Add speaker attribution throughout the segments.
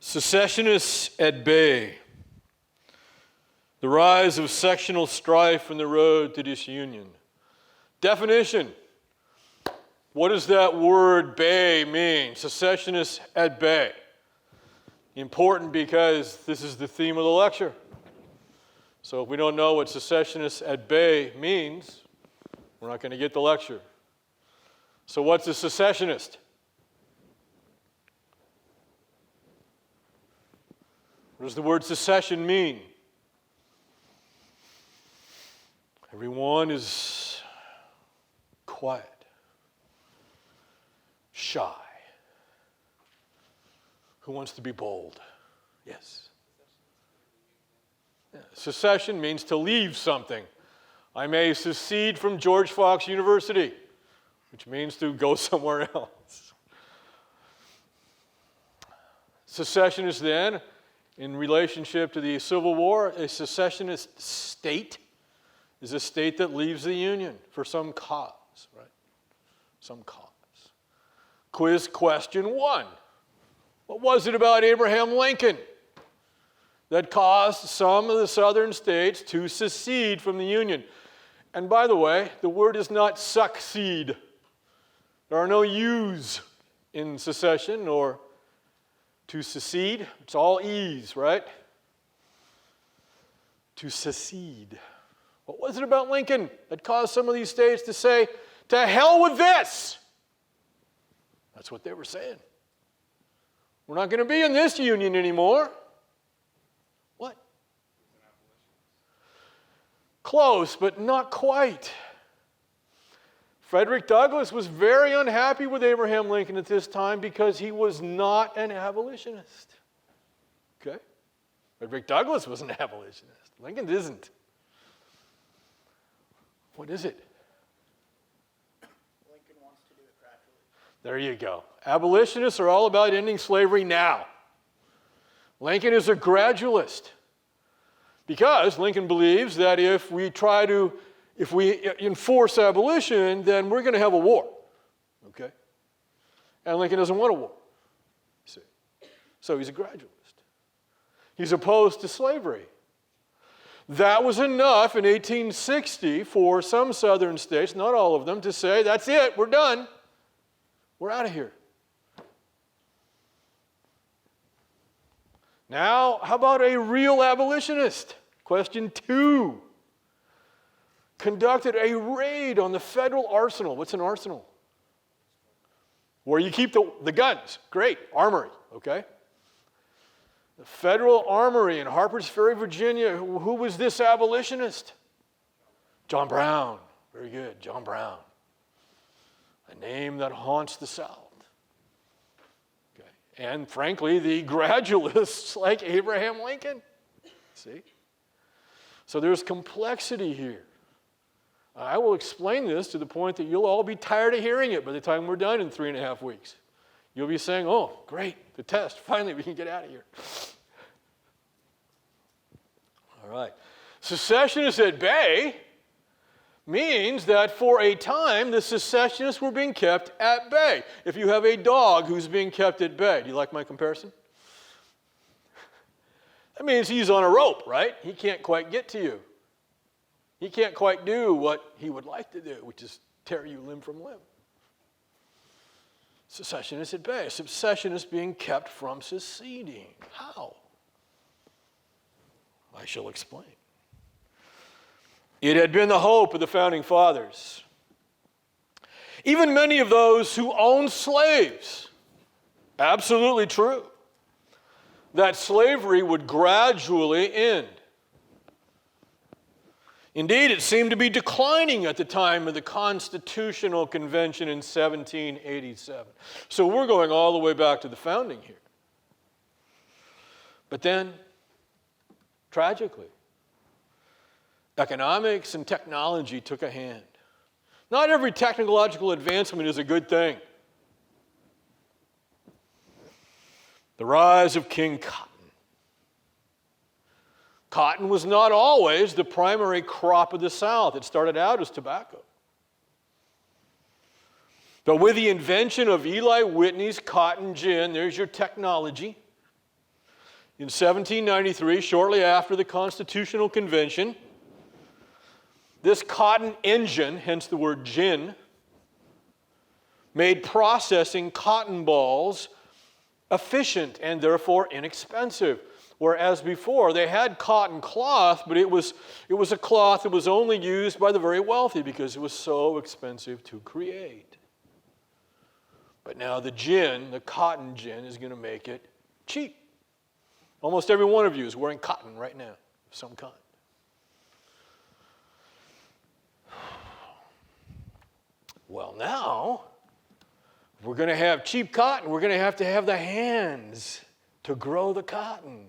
Speaker 1: Secessionists at bay. The rise of sectional strife and the road to disunion. Definition. What does that word bay mean? Secessionists at bay. Important because this is the theme of the lecture. So if we don't know what secessionists at bay means, we're not going to get the lecture. So what's a secessionist? What does the word secession mean? Everyone is quiet, shy. Who wants to be bold? Yes. Yeah. Secession means to leave something. I may secede from George Fox University, which means to go somewhere else. Secessionists then, in relationship to the Civil War, a secessionist state is a state that leaves the Union for some cause, right? Some cause. Quiz question 1. What was it about Abraham Lincoln that caused some of the southern states to secede from the Union? And by the way, the word is not succeed. There are no U's in secession or to secede. It's all E's, right? To secede. What was it about Lincoln that caused some of these states to say, to hell with this? That's what they were saying. We're not going to be in this union anymore. What? Close, but not quite. Frederick Douglass was very unhappy with Abraham Lincoln at this time because he was not an abolitionist. Okay? Frederick Douglass was an abolitionist. Lincoln isn't. What is it?
Speaker 2: Lincoln wants to do it gradually.
Speaker 1: There you go. Abolitionists are all about ending slavery now. Lincoln is a gradualist because Lincoln believes that if we enforce abolition, then we're going to have a war. Okay? And Lincoln doesn't want a war. See? So he's a gradualist. He's opposed to slavery. That was enough in 1860 for some southern states, not all of them, to say, that's it, we're done. We're out of here. Now, how about a real abolitionist? Question 2. Conducted a raid on the federal arsenal. What's an arsenal? Where you keep the guns. Great. Armory. Okay? The Federal Armory in Harpers Ferry, Virginia. Who was this abolitionist? John Brown. Very good. John Brown. A name that haunts the South. Okay. And frankly, the gradualists like Abraham Lincoln. See? So there's complexity here. I will explain this to the point that you'll all be tired of hearing it by the time we're done in 3.5 weeks. You'll be saying, oh, great, the test. Finally, we can get out of here. All right. Secessionists at bay means that for a time, the secessionists were being kept at bay. If you have a dog who's being kept at bay, do you like my comparison? That means he's on a rope, right? He can't quite get to you. He can't quite do what he would like to do, which is tear you limb from limb. Secessionists at bay. Secessionists being kept from seceding. How? I shall explain. It had been the hope of the Founding Fathers. Even many of those who owned slaves, absolutely true, that slavery would gradually end. Indeed, it seemed to be declining at the time of the Constitutional Convention in 1787. So we're going all the way back to the founding here. But then, tragically, economics and technology took a hand. Not every technological advancement is a good thing. The rise of King Cotton. Cotton was not always the primary crop of the South. It started out as tobacco. But with the invention of Eli Whitney's cotton gin, there's your technology. in 1793, shortly after the Constitutional Convention, this cotton engine, hence the word gin, made processing cotton balls efficient and therefore inexpensive. Whereas before, they had cotton cloth, but it was a cloth that was only used by the very wealthy because it was so expensive to create. But now the gin, the cotton gin, is going to make it cheap. Almost every one of you is wearing cotton right now of some kind. Well, now, if we're going to have cheap cotton, we're going to have the hands to grow the cotton.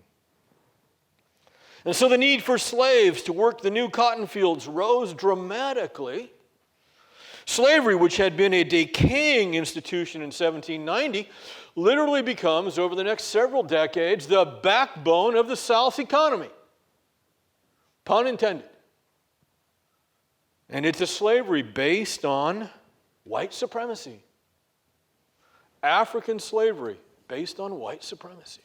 Speaker 1: And so the need for slaves to work the new cotton fields rose dramatically. Slavery, which had been a decaying institution in 1790, literally becomes, over the next several decades, the backbone of the South's economy. Pun intended. And it's a slavery based on white supremacy. African slavery based on white supremacy.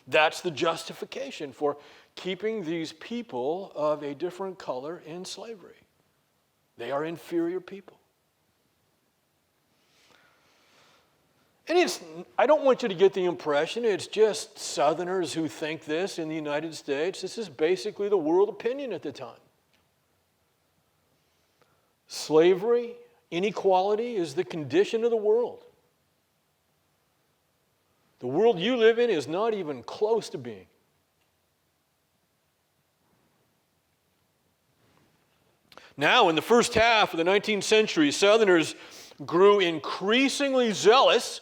Speaker 1: That's the justification for keeping these people of a different color in slavery. They are inferior people. And I don't want you to get the impression it's just Southerners who think this in the United States. This is basically the world opinion at the time. Slavery, inequality is the condition of the world. The world you live in is not even close to being. Now, in the first half of the 19th century, Southerners grew increasingly zealous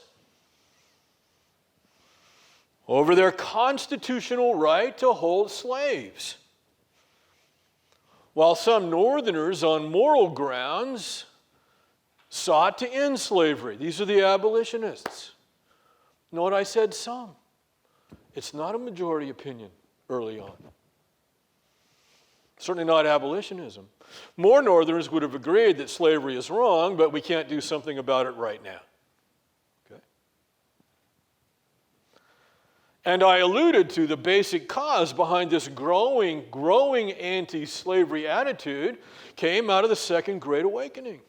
Speaker 1: over their constitutional right to hold slaves, while some Northerners, on moral grounds, sought to end slavery. These are the abolitionists. Note I said some. It's not a majority opinion early on. Certainly not abolitionism. More Northerners would have agreed that slavery is wrong, but we can't do something about it right now. Okay? And I alluded to the basic cause behind this growing anti-slavery attitude came out of the Second Great Awakening.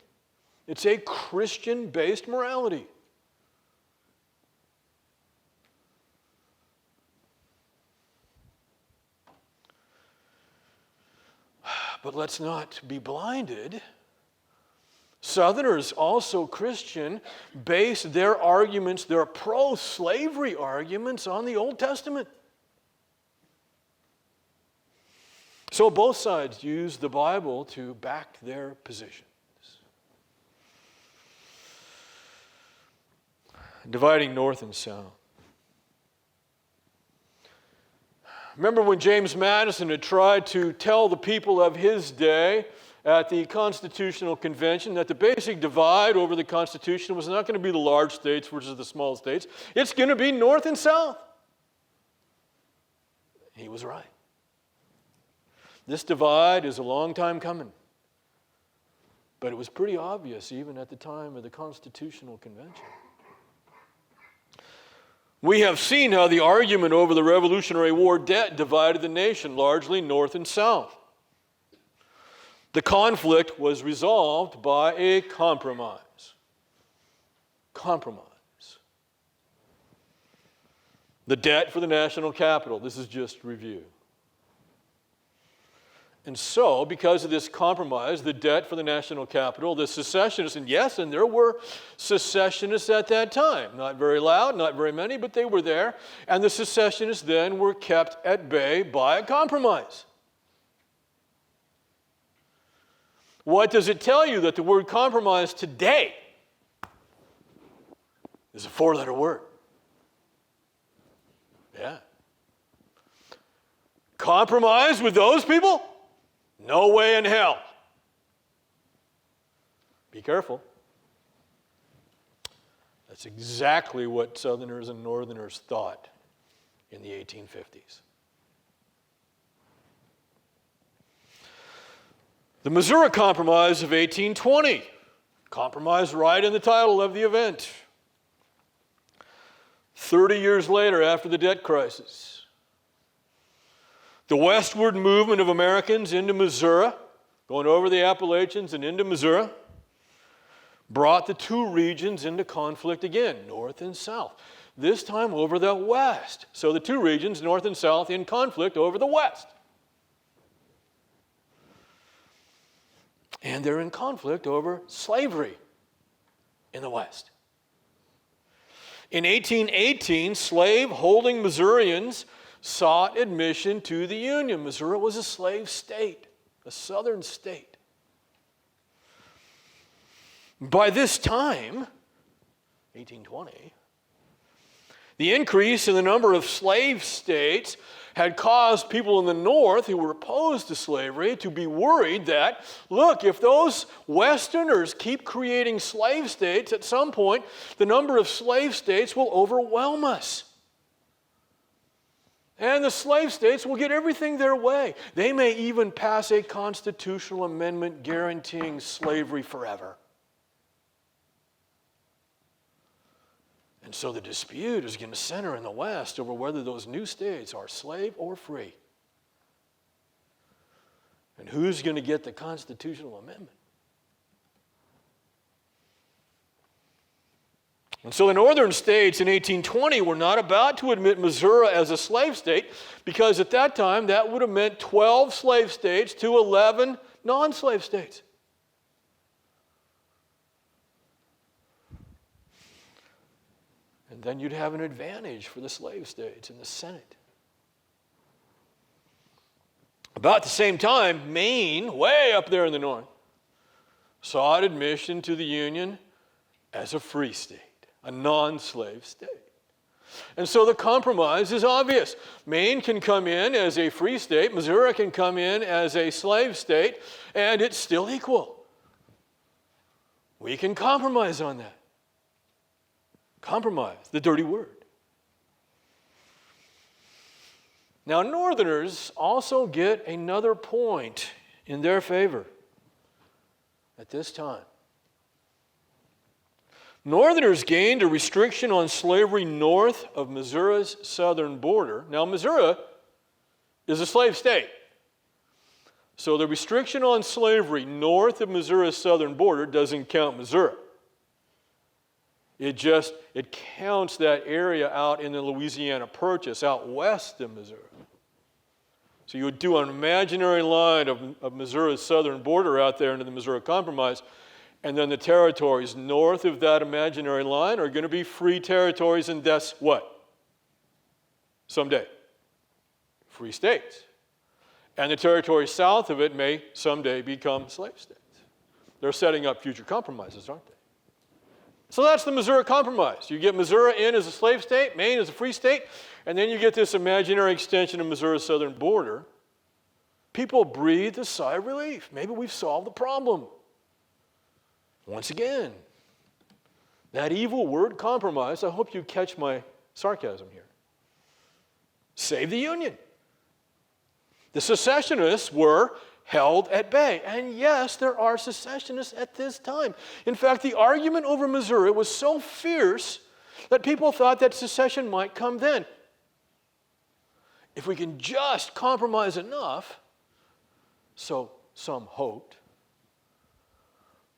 Speaker 1: It's a Christian-based morality. But let's not be blinded. Southerners, also Christian, base their arguments, their pro-slavery arguments, on the Old Testament. So both sides use the Bible to back their positions. Dividing North and South. Remember when James Madison had tried to tell the people of his day at the Constitutional Convention that the basic divide over the Constitution was not going to be the large states versus the small states. It's going to be North and South. He was right. This divide is a long time coming. But it was pretty obvious even at the time of the Constitutional Convention. We have seen how the argument over the Revolutionary War debt divided the nation, largely North and South. The conflict was resolved by a compromise. Compromise. The debt for the national capital. This is just review. And so, because of this compromise, the debt for the national capital, the secessionists, and yes, and there were secessionists at that time. Not very loud, not very many, but they were there. And the secessionists then were kept at bay by a compromise. What does it tell you? That the word compromise today is a 4-letter word. Yeah. Compromise with those people? No way in hell. Be careful. That's exactly what Southerners and Northerners thought in the 1850s. The Missouri Compromise of 1820. Compromise right in the title of the event. 30 years later, after the debt crisis, the westward movement of Americans into Missouri, going over the Appalachians and into Missouri, brought the two regions into conflict again, north and south. This time over the west. So the two regions, north and south, in conflict over the west. And they're in conflict over slavery in the west. In 1818, slave-holding Missourians sought admission to the Union. Missouri was a slave state, a southern state. By this time, 1820, the increase in the number of slave states had caused people in the North who were opposed to slavery to be worried that, look, if those Westerners keep creating slave states, at some point, the number of slave states will overwhelm us. And the slave states will get everything their way. They may even pass a constitutional amendment guaranteeing slavery forever. And so the dispute is going to center in the West over whether those new states are slave or free. And who's going to get the constitutional amendment? And so the northern states in 1820 were not about to admit Missouri as a slave state, because at that time that would have meant 12 slave states to 11 non-slave states. And then you'd have an advantage for the slave states in the Senate. About the same time, Maine, way up there in the north, sought admission to the Union as a free state, a non-slave state. And so the compromise is obvious. Maine can come in as a free state, Missouri can come in as a slave state, and it's still equal. We can compromise on that. Compromise, the dirty word. Now, Northerners also get another point in their favor at this time. Northerners gained a restriction on slavery north of Missouri's southern border. Now, Missouri is a slave state. So the restriction on slavery north of Missouri's southern border doesn't count Missouri. It counts that area out in the Louisiana Purchase, out west of Missouri. So you would do an imaginary line of Missouri's southern border out there into the Missouri Compromise, and then the territories north of that imaginary line are going to be free territories, and that's what? Someday. Free states. And the territories south of it may someday become slave states. They're setting up future compromises, aren't they? So that's the Missouri Compromise. You get Missouri in as a slave state, Maine as a free state, and then you get this imaginary extension of Missouri's southern border. People breathe a sigh of relief. Maybe we've solved the problem. Once again, that evil word compromise, I hope you catch my sarcasm here. Save the Union. The secessionists were held at bay. And yes, there are secessionists at this time. In fact, the argument over Missouri was so fierce that people thought that secession might come then. If we can just compromise enough, so some hoped,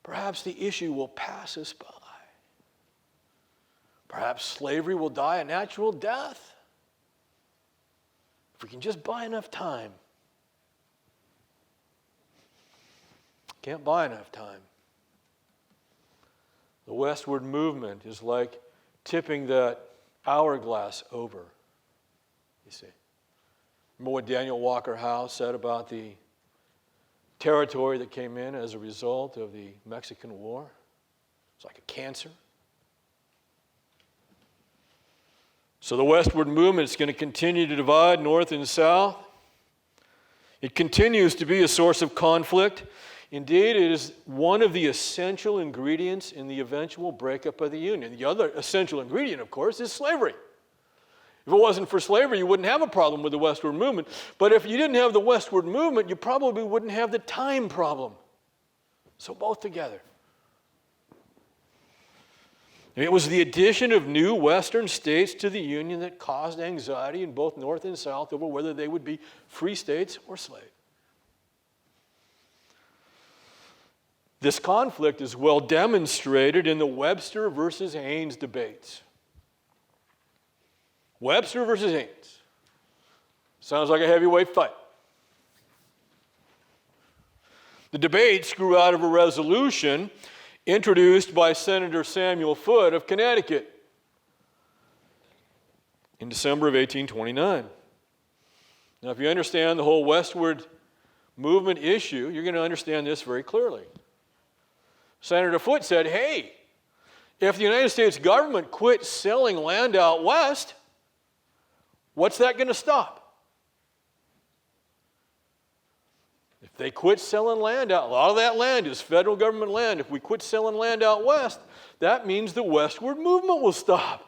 Speaker 1: perhaps the issue will pass us by. Perhaps slavery will die a natural death. If we can just buy enough time. Can't buy enough time. The westward movement is like tipping that hourglass over, you see. Remember what Daniel Walker Howe said about the territory that came in as a result of the Mexican War? It's like a cancer. So the westward movement is going to continue to divide north and south. It continues to be a source of conflict. Indeed, it is one of the essential ingredients in the eventual breakup of the Union. The other essential ingredient, of course, is slavery. If it wasn't for slavery, you wouldn't have a problem with the westward movement. But if you didn't have the westward movement, you probably wouldn't have the time problem. So both together. It was the addition of new Western states to the Union that caused anxiety in both North and South over whether they would be free states or slave. This conflict is well demonstrated in the Webster versus Haynes debates. Webster versus Haynes. Sounds like a heavyweight fight. The debates grew out of a resolution introduced by Senator Samuel Foote of Connecticut in December of 1829. Now, if you understand the whole westward movement issue, you're going to understand this very clearly. Senator Foote said, hey, if the United States government quits selling land out west, what's that going to stop? If they quit selling land out, a lot of that land is federal government land. If we quit selling land out west, that means the westward movement will stop.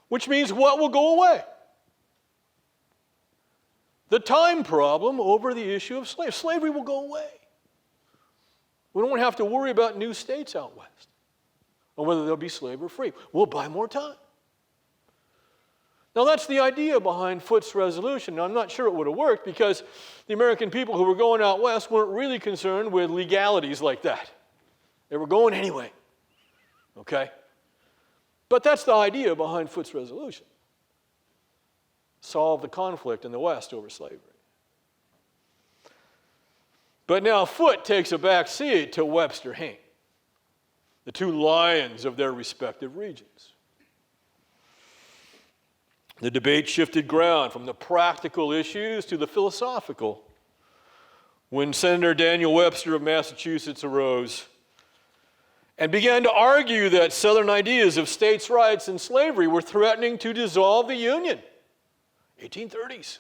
Speaker 1: Which means what will go away? The time problem over the issue of slavery. Slavery will go away. We don't have to worry about new states out west or whether they'll be slave or free. We'll buy more time. Now, that's the idea behind Foote's resolution. Now, I'm not sure it would have worked because the American people who were going out west weren't really concerned with legalities like that. They were going anyway. Okay? But that's the idea behind Foote's resolution. Solve the conflict in the West over slavery. But now Foote takes a back seat to Webster Hayne, the two lions of their respective regions. The debate shifted ground from the practical issues to the philosophical when Senator Daniel Webster of Massachusetts arose and began to argue that Southern ideas of states' rights and slavery were threatening to dissolve the Union. 1830s.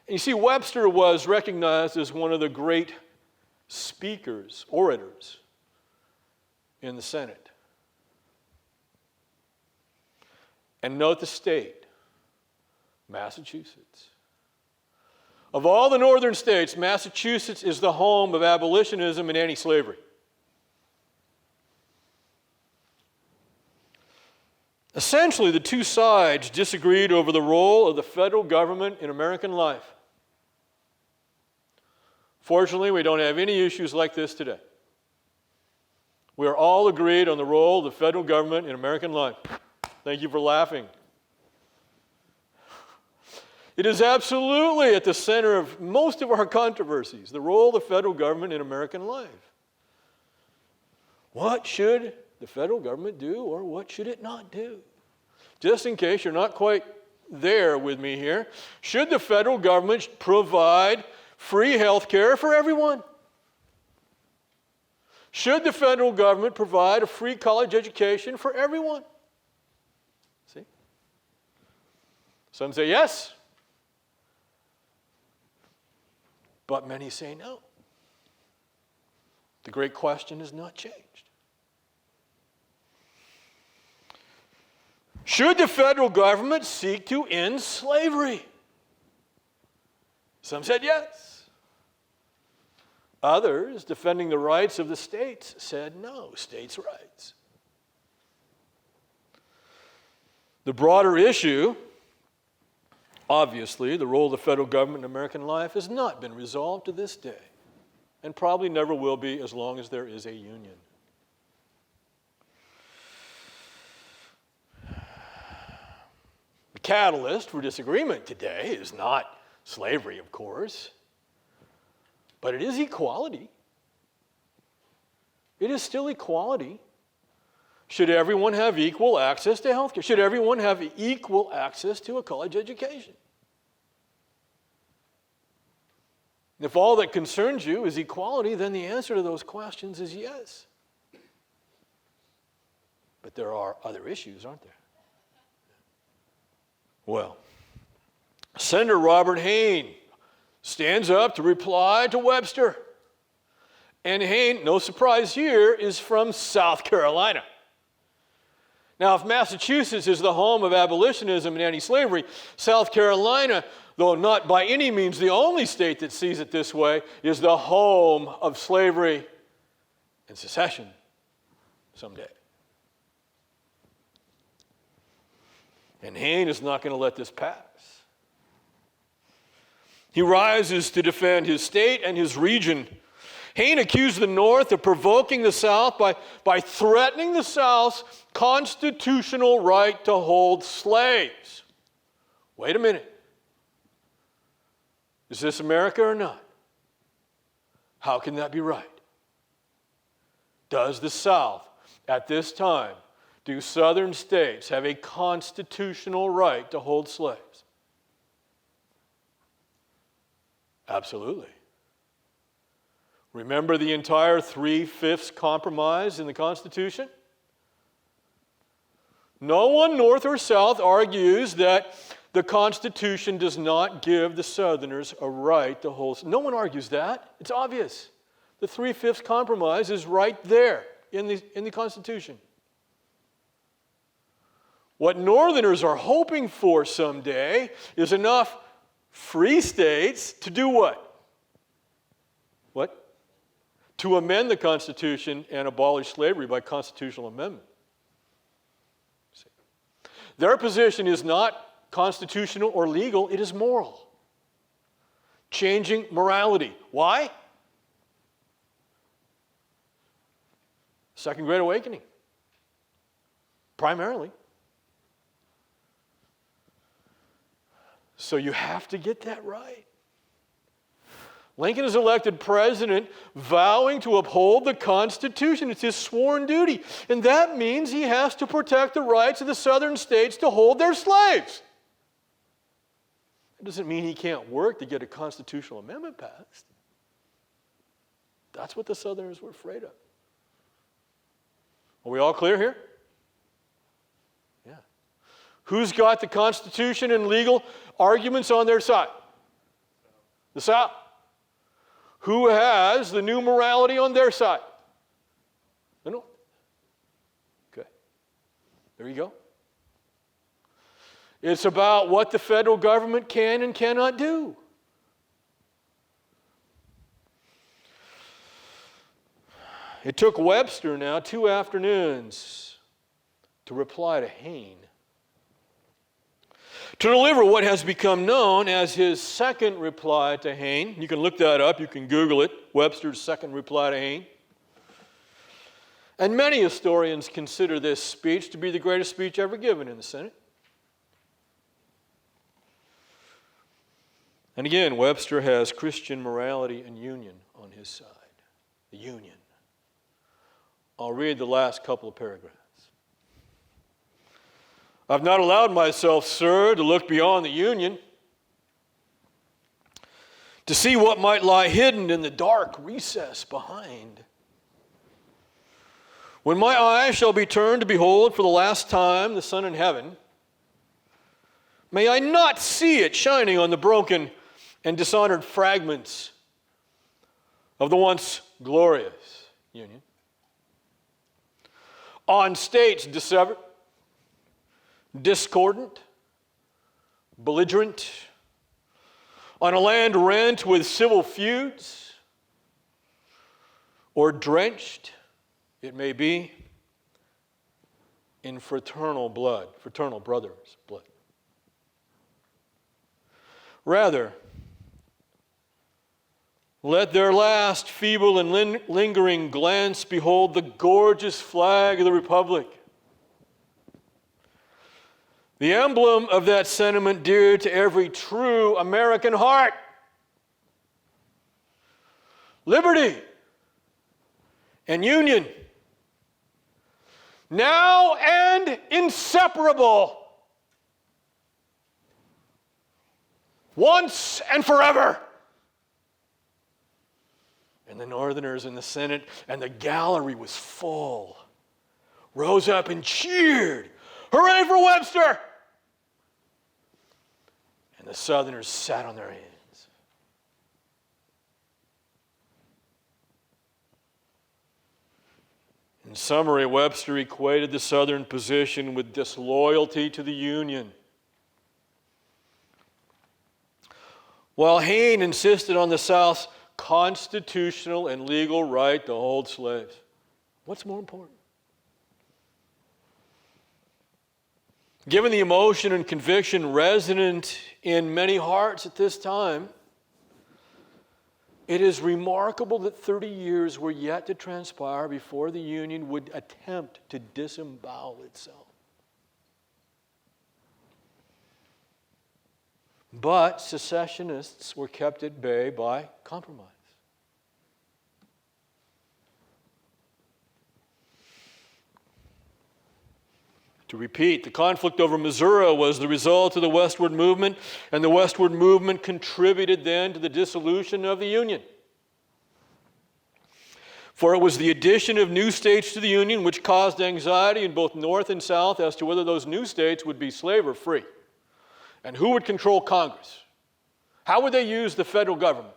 Speaker 1: And you see, Webster was recognized as one of the great speakers, orators in the Senate. And note the state, Massachusetts. Of all the northern states, Massachusetts is the home of abolitionism and anti-slavery. Essentially, the two sides disagreed over the role of the federal government in American life. Fortunately, we don't have any issues like this today. We are all agreed on the role of the federal government in American life. Thank you for laughing. It is absolutely at the center of most of our controversies, the role of the federal government in American life. What should the federal government do or what should it not do? Just in case you're not quite there with me here, should the federal government provide free health care for everyone? Should the federal government provide a free college education for everyone? See? Some say yes, but many say no. The great question has not changed. Should the federal government seek to end slavery? Some said yes. Others, defending the rights of the states, said no, states' rights. The broader issue, obviously, the role of the federal government in American life has not been resolved to this day, and probably never will be as long as there is a union. The catalyst for disagreement today is not slavery, of course, but it is equality. It is still equality. Should everyone have equal access to health care? Should everyone have equal access to a college education? If all that concerns you is equality, then the answer to those questions is yes. But there are other issues, aren't there? Well, Senator Robert Hayne stands up to reply to Webster. And Hayne, no surprise here, is from South Carolina. Now, if Massachusetts is the home of abolitionism and anti-slavery, South Carolina, though not by any means the only state that sees it this way, is the home of slavery and secession someday. And Hayne is not going to let this pass. He rises to defend his state and his region. Hayne accused the North of provoking the South by threatening the South's constitutional right to hold slaves. Wait a minute. Is this America or not? How can that be right? Does the South, at this time, do Southern states have a constitutional right to hold slaves? Absolutely. Remember the entire 3/5 compromise in the Constitution? No one, North or South, argues that the Constitution does not give the Southerners a right to hold slaves. No one argues that. It's obvious. The 3/5 compromise is right there in the Constitution. What Northerners are hoping for someday is enough free states to do what? What? To amend the Constitution and abolish slavery by constitutional amendment. See? Their position is not constitutional or legal, it is moral. Changing morality. Why? Second Great Awakening. Primarily. So you have to get that right. Lincoln is elected president vowing to uphold the Constitution. It's his sworn duty. And that means he has to protect the rights of the southern states to hold their slaves. It doesn't mean he can't work to get a constitutional amendment passed. That's what the Southerners were afraid of. Are we all clear here? Yeah. Who's got the Constitution and legal arguments on their side? The South. Who has the new morality on their side? The North. Okay. There you go. It's about what the federal government can and cannot do. It took Webster now 2 afternoons to reply to Hayne, to deliver what has become known as his second reply to Hayne. You can look that up, you can Google it, Webster's second reply to Hayne. And many historians consider this speech to be the greatest speech ever given in the Senate. And again, Webster has Christian morality and union on his side. The union. I'll read the last couple of paragraphs. I've not allowed myself, sir, to look beyond the Union, to see what might lie hidden in the dark recess behind. When my eyes shall be turned to behold for the last time the sun in heaven, may I not see it shining on the broken and dishonored fragments of the once glorious Union, on states dissevered, discordant, belligerent, on a land rent with civil feuds, or drenched, it may be, in fraternal brothers' blood. Rather, let their last feeble and lingering glance behold the gorgeous flag of the Republic, the emblem of that sentiment dear to every true American heart. Liberty and union, now and inseparable, once and forever. And the Northerners in the Senate and the gallery was full, rose up and cheered, "Hooray for Webster!" And the Southerners sat on their hands. In summary, Webster equated the Southern position with disloyalty to the Union, while Hayne insisted on the South's constitutional and legal right to hold slaves. What's more important? Given the emotion and conviction resonant in many hearts at this time, it is remarkable that 30 years were yet to transpire before the Union would attempt to disembowel itself. But secessionists were kept at bay by compromise. To repeat, the conflict over Missouri was the result of the westward movement, and the westward movement contributed then to the dissolution of the Union. For it was the addition of new states to the Union which caused anxiety in both North and South as to whether those new states would be slave or free, and who would control Congress. How would they use the federal government?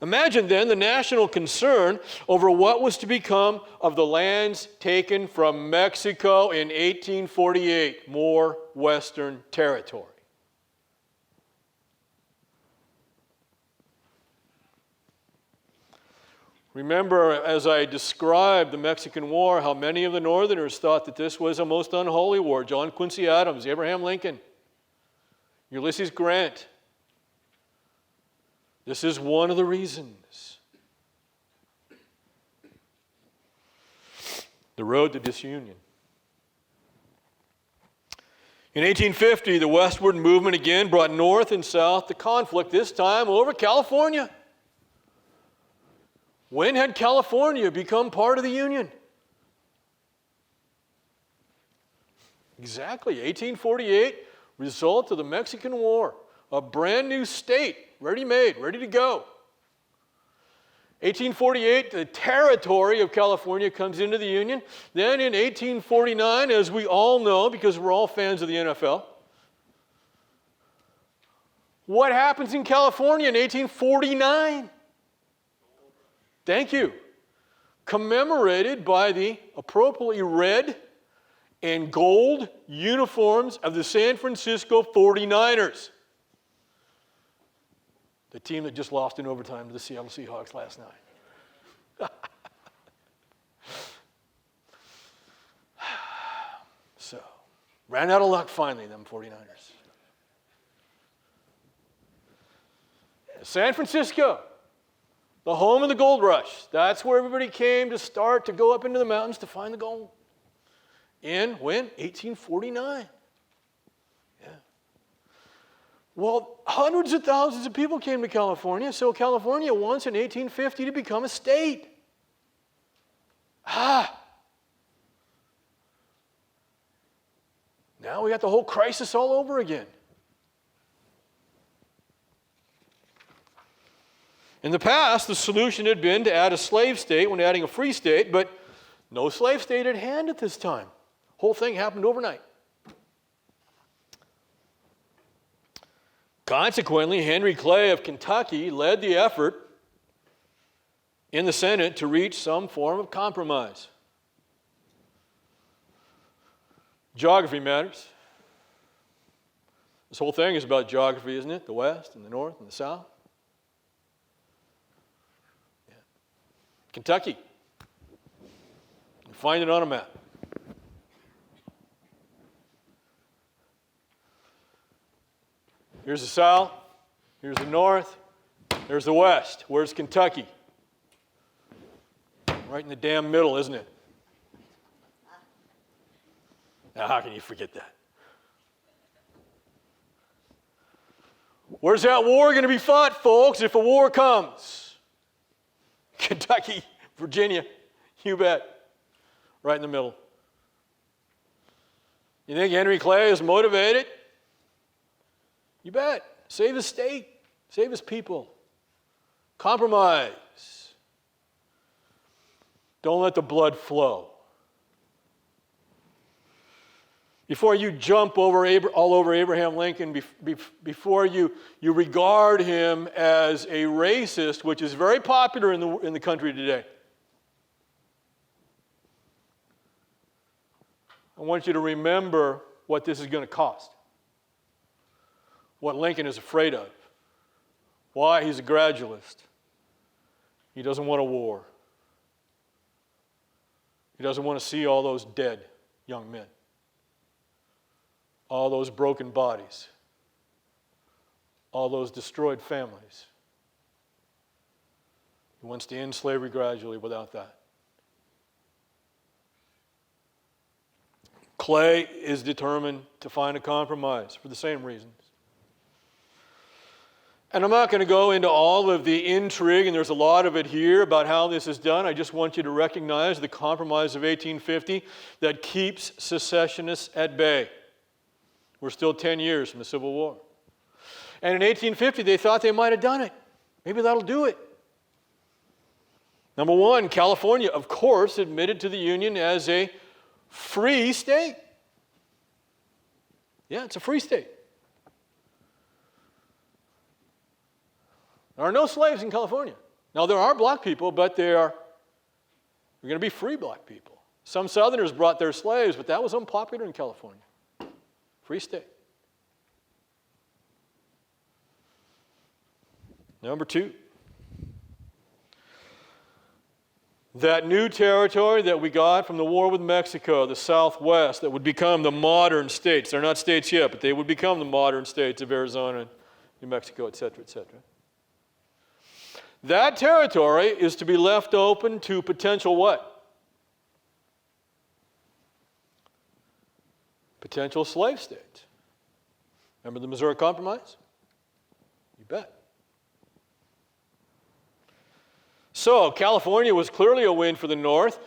Speaker 1: Imagine then the national concern over what was to become of the lands taken from Mexico in 1848, more Western territory. Remember, as I described the Mexican War, how many of the Northerners thought that this was a most unholy war. John Quincy Adams, Abraham Lincoln, Ulysses Grant. This is one of the reasons. The road to disunion. In 1850, the westward movement again brought North and South to conflict, this time over California. When had California become part of the Union? Exactly, 1848, result of the Mexican War. A brand new state, ready-made, ready to go. 1848, the territory of California comes into the Union. Then in 1849, as we all know, because we're all fans of the NFL, what happens in California in 1849? Thank you. Commemorated by the appropriately red and gold uniforms of the San Francisco 49ers. The team that just lost in overtime to the Seattle Seahawks last night. So, ran out of luck finally, them 49ers. San Francisco, the home of the gold rush. That's where everybody came to start to go up into the mountains to find the gold. In when? 1849. Well, hundreds of thousands of people came to California, so California wants in 1850 to become a state. Now we got the whole crisis all over again. In the past, the solution had been to add a slave state when adding a free state, but no slave state at hand at this time. Whole thing happened overnight. Consequently, Henry Clay of Kentucky led the effort in the Senate to reach some form of compromise. Geography matters. This whole thing is about geography, isn't it? The West and the North and the South. Yeah. Kentucky. You find it on a map. Here's the South, here's the North, there's the West. Where's Kentucky? Right in the damn middle, isn't it? Now, how can you forget that? Where's that war going to be fought, folks, if a war comes? Kentucky, Virginia, you bet. Right in the middle. You think Henry Clay is motivated? You bet. Save his state. Save his people. Compromise. Don't let the blood flow. Before you jump all over Abraham Lincoln, before you regard him as a racist, which is very popular in the country today, I want you to remember what this is going to cost. What Lincoln is afraid of. Why he's a gradualist. He doesn't want a war. He doesn't want to see all those dead young men, all those broken bodies, all those destroyed families. He wants to end slavery gradually without that. Clay is determined to find a compromise for the same reasons. And I'm not going to go into all of the intrigue, and there's a lot of it here about how this is done. I just want you to recognize the compromise of 1850 that keeps secessionists at bay. We're still 10 years from the Civil War. And in 1850, they thought they might have done it. Maybe that'll do it. Number one, California, of course, admitted to the Union as a free state. Yeah, it's a free state. There are no slaves in California. Now, there are black people, but they're going to be free black people. Some Southerners brought their slaves, but that was unpopular in California. Free state. Number two, that new territory that we got from the war with Mexico, the Southwest, that would become the modern states. They're not states yet, but they would become the modern states of Arizona, New Mexico, et cetera, et cetera. That territory is to be left open to potential what? Potential slave states. Remember the Missouri Compromise? You bet. So California was clearly a win for the North.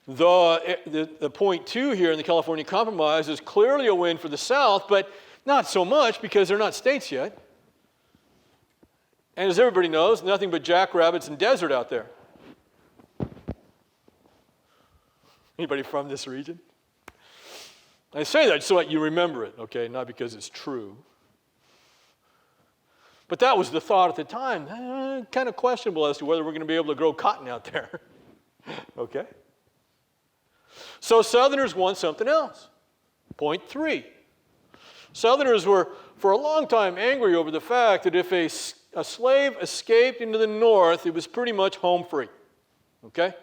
Speaker 1: The point two here in the California Compromise is clearly a win for the South, but not so much because they're not states yet. And as everybody knows, nothing but jackrabbits and desert out there. Anybody from this region? I say that so that you remember it, okay? Not because it's true. But that was the thought at the time. Kind of questionable as to whether we're going to be able to grow cotton out there. Okay? So Southerners want something else. Point three. Southerners were for a long time angry over the fact that if a slave escaped into the North, it was pretty much home free. Okay?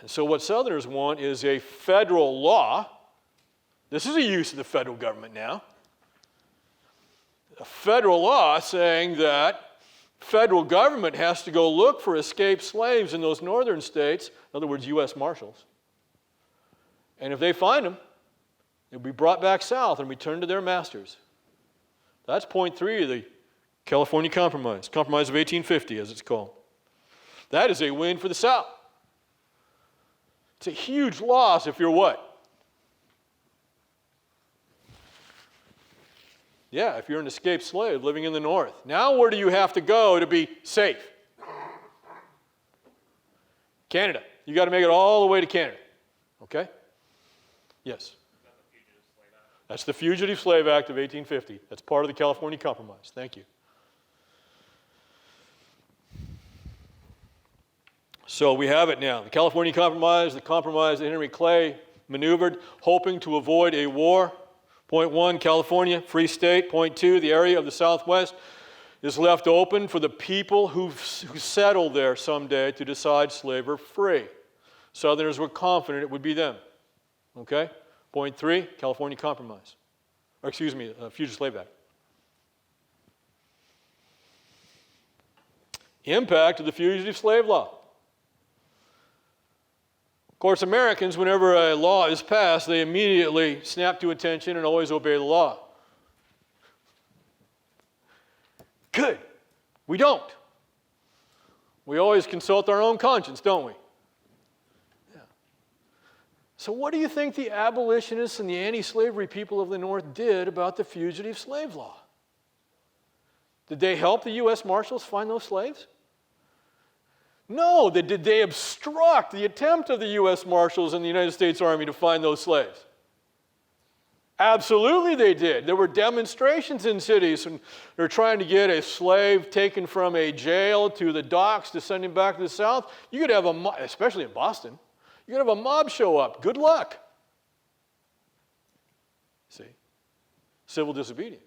Speaker 1: And so what Southerners want is a federal law. This is a use of the federal government now. A federal law saying that federal government has to go look for escaped slaves in those northern states, in other words, U.S. Marshals. And if they find them, they'll be brought back south and returned to their masters. That's point three of the California Compromise, Compromise of 1850 as it's called. That is a win for the South. It's a huge loss if you're what? Yeah, if you're an escaped slave living in the North. Now where do you have to go to be safe? Canada. You got to make it all the way to Canada. Okay? Yes? That's the Fugitive Slave Act of 1850. That's part of the California Compromise. Thank you. So we have it now. The California Compromise, the compromise that Henry Clay maneuvered, hoping to avoid a war. Point one, California, free state. Point two, the area of the Southwest is left open for the people who settle there someday to decide slave or free. Southerners were confident it would be them. Okay? Point three, California Compromise. Or excuse me, Fugitive Slave Act. Impact of the Fugitive Slave Law. Of course, Americans, whenever a law is passed, they immediately snap to attention and always obey the law. Good. We don't. We always consult our own conscience, don't we? Yeah. So what do you think the abolitionists and the anti-slavery people of the North did about the Fugitive Slave Law? Did they help the U.S. Marshals find those slaves? No. Did they obstruct the attempt of the U.S. Marshals and the United States Army to find those slaves? Absolutely they did. There were demonstrations in cities, and they're trying to get a slave taken from a jail to the docks to send him back to the South. You could have especially in Boston, you could have a mob show up. Good luck. See? Civil disobedience.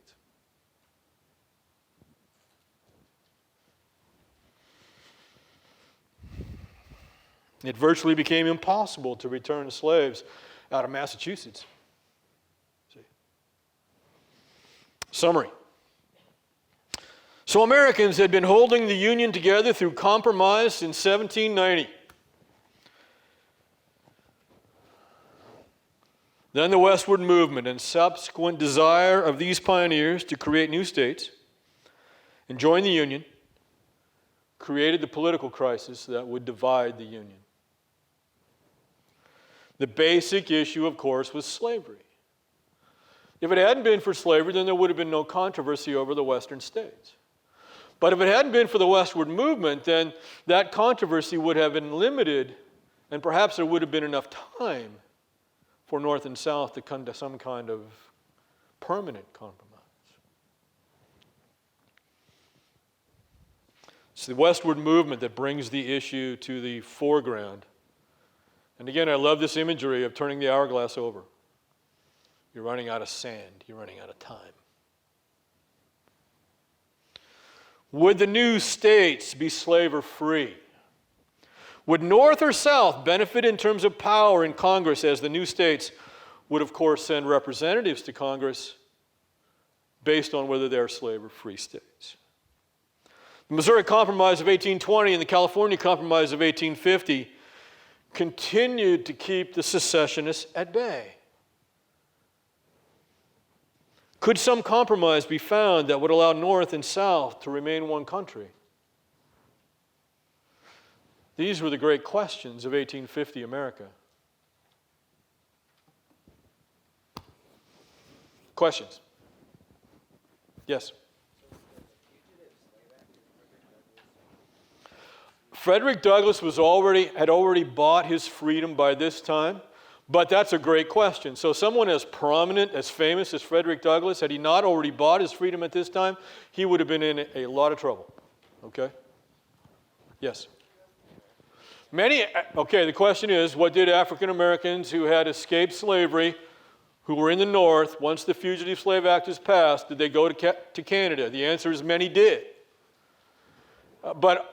Speaker 1: It virtually became impossible to return slaves out of Massachusetts. See? Summary. So Americans had been holding the Union together through compromise since 1790. Then the westward movement and subsequent desire of these pioneers to create new states and join the Union created the political crisis that would divide the Union. The basic issue, of course, was slavery. If it hadn't been for slavery, then there would have been no controversy over the western states. But if it hadn't been for the westward movement, then that controversy would have been limited, and perhaps there would have been enough time for North and South to come to some kind of permanent compromise. It's the westward movement that brings the issue to the foreground. And again, I love this imagery of turning the hourglass over. You're running out of sand. You're running out of time. Would the new states be slave or free? Would North or South benefit in terms of power in Congress, as the new states would, of course, send representatives to Congress based on whether they're slave or free states? The Missouri Compromise of 1820 and the California Compromise of 1850 continued to keep the secessionists at bay. Could some compromise be found that would allow North and South to remain one country? These were the great questions of 1850 America. Questions? Yes? Frederick Douglass had already bought his freedom by this time, but that's a great question. So someone as prominent, as famous as Frederick Douglass, had he not already bought his freedom at this time, he would have been in a lot of trouble. Okay? Yes? The question is, what did African Americans who had escaped slavery, who were in the North, once the Fugitive Slave Act was passed, did they go to Canada? The answer is many did. But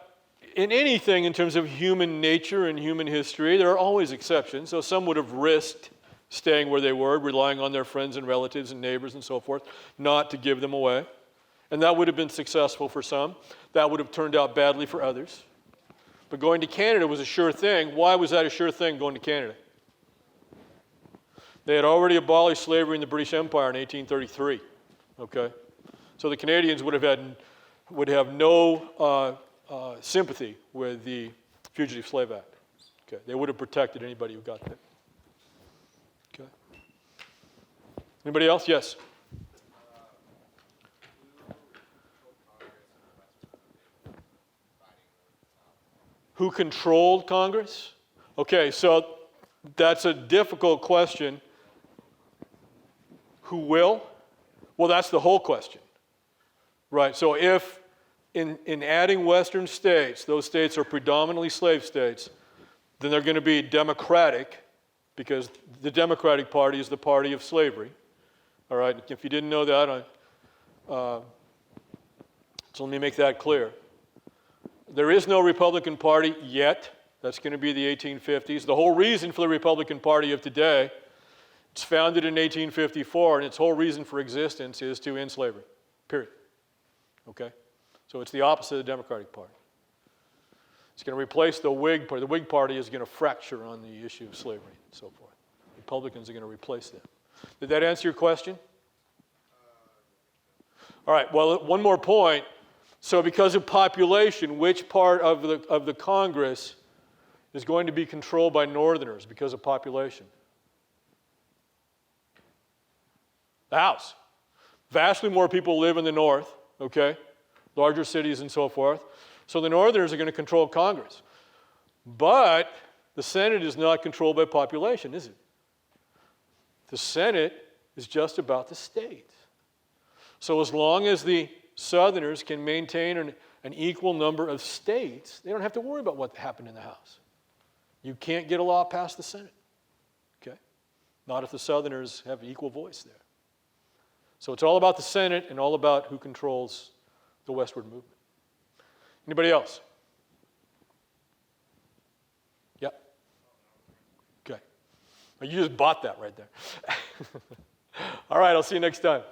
Speaker 1: in anything in terms of human nature and human history, there are always exceptions. So some would have risked staying where they were, relying on their friends and relatives and neighbors and so forth, not to give them away. And that would have been successful for some. That would have turned out badly for others. But going to Canada was a sure thing. Why was that a sure thing, going to Canada? They had already abolished slavery in the British Empire in 1833. Okay? So the Canadians would have no sympathy with the Fugitive Slave Act. Okay, they would have protected anybody who got there. Okay. Anybody else? Yes. Who controlled Congress? Okay, so that's a difficult question. Who will? Well, that's the whole question. Right, so if in adding western states, those states are predominantly slave states, then they're going to be democratic, because the Democratic Party is the party of slavery. All right, if you didn't know that, so let me make that clear. There is no Republican Party yet. That's going to be the 1850s. The whole reason for the Republican Party of today, it's founded in 1854, and its whole reason for existence is to end slavery, period. Okay? So it's the opposite of the Democratic Party. It's going to replace the Whig Party. The Whig Party is going to fracture on the issue of slavery and so forth. Republicans are going to replace them. Did that answer your question? All right, well, one more point. So because of population, which part of the Congress is going to be controlled by Northerners because of population? The House. Vastly more people live in the North, okay? Larger cities and so forth. So the Northerners are going to control Congress. But the Senate is not controlled by population, is it? The Senate is just about the states. So as long as the Southerners can maintain an equal number of states, they don't have to worry about what happened in the House. You can't get a law past the Senate, okay? Not if the Southerners have equal voice there. So it's all about the Senate and all about who controls the westward movement. Anybody else? Yep. You just bought that right there. All right, I'll see you next time.